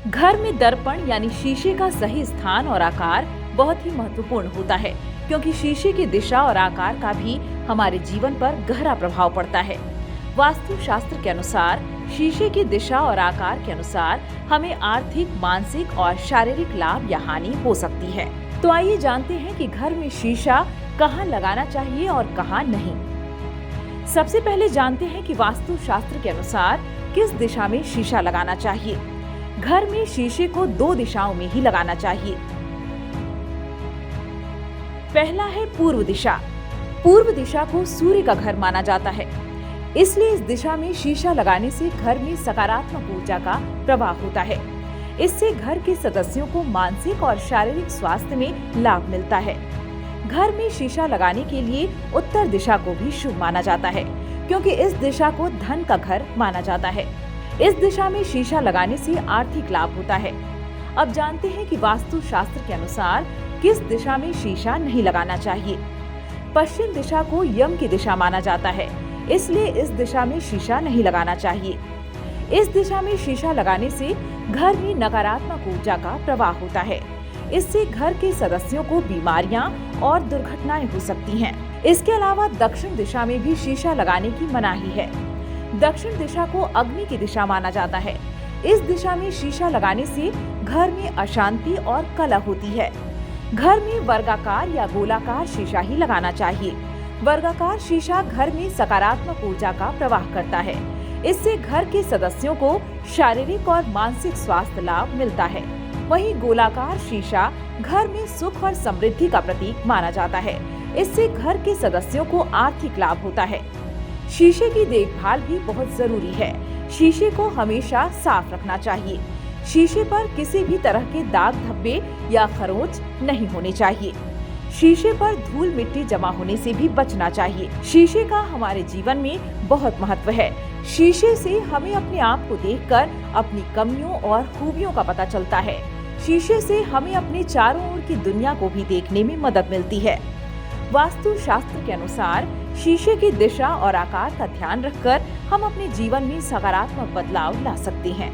घर में दर्पण यानी शीशे का सही स्थान और आकार बहुत ही महत्वपूर्ण होता है, क्योंकि शीशे की दिशा और आकार का भी हमारे जीवन पर गहरा प्रभाव पड़ता है। वास्तु शास्त्र के अनुसार शीशे की दिशा और आकार के अनुसार हमें आर्थिक, मानसिक और शारीरिक लाभ या हानि हो सकती है। तो आइए जानते हैं कि घर में शीशा कहाँ लगाना चाहिए और कहाँ नहीं। सबसे पहले जानते हैं कि वास्तु शास्त्र के अनुसार किस दिशा में शीशा लगाना चाहिए। घर में शीशे को 2 दिशाओं में ही लगाना चाहिए। पहला है पूर्व दिशा। पूर्व दिशा को सूर्य का घर माना जाता है, इसलिए इस दिशा में शीशा लगाने से घर में सकारात्मक ऊर्जा का प्रवाह होता है। इससे घर के सदस्यों को मानसिक और शारीरिक स्वास्थ्य में लाभ मिलता है। घर में शीशा लगाने के लिए उत्तर दिशा को भी शुभ माना जाता है, क्योंकि इस दिशा को धन का घर माना जाता है। इस दिशा में शीशा लगाने से आर्थिक लाभ होता है। अब जानते हैं कि वास्तु शास्त्र के अनुसार किस दिशा में शीशा नहीं लगाना चाहिए। पश्चिम दिशा को यम की दिशा माना जाता है, इसलिए इस दिशा में शीशा नहीं लगाना चाहिए। इस दिशा में शीशा लगाने से घर में नकारात्मक ऊर्जा का प्रवाह होता है। इससे घर के सदस्यों को बीमारियां और दुर्घटनाएं हो सकती हैं। इसके अलावा दक्षिण दिशा में भी शीशा लगाने की मनाही है। दक्षिण दिशा को अग्नि की दिशा माना जाता है। इस दिशा में शीशा लगाने से घर में अशांति और कलह होती है। घर में वर्गाकार या गोलाकार शीशा ही लगाना चाहिए। वर्गाकार शीशा घर में सकारात्मक ऊर्जा का प्रवाह करता है। इससे घर के सदस्यों को शारीरिक और मानसिक स्वास्थ्य लाभ मिलता है। वहीं गोलाकार शीशा घर में सुख और समृद्धि का प्रतीक माना जाता है। इससे घर के सदस्यों को आर्थिक लाभ होता है। शीशे की देखभाल भी बहुत जरूरी है। शीशे को हमेशा साफ रखना चाहिए। शीशे पर किसी भी तरह के दाग धब्बे या खरोंच नहीं होने चाहिए। शीशे पर धूल मिट्टी जमा होने से भी बचना चाहिए। शीशे का हमारे जीवन में बहुत महत्व है। शीशे से हमें अपने आप को देखकर अपनी कमियों और खूबियों का पता चलता है। शीशे से हमें अपने चारों ओर की दुनिया को भी देखने में मदद मिलती है। वास्तु शास्त्र के अनुसार शीशे की दिशा और आकार का ध्यान रखकर हम अपने जीवन में सकारात्मक बदलाव ला सकते हैं।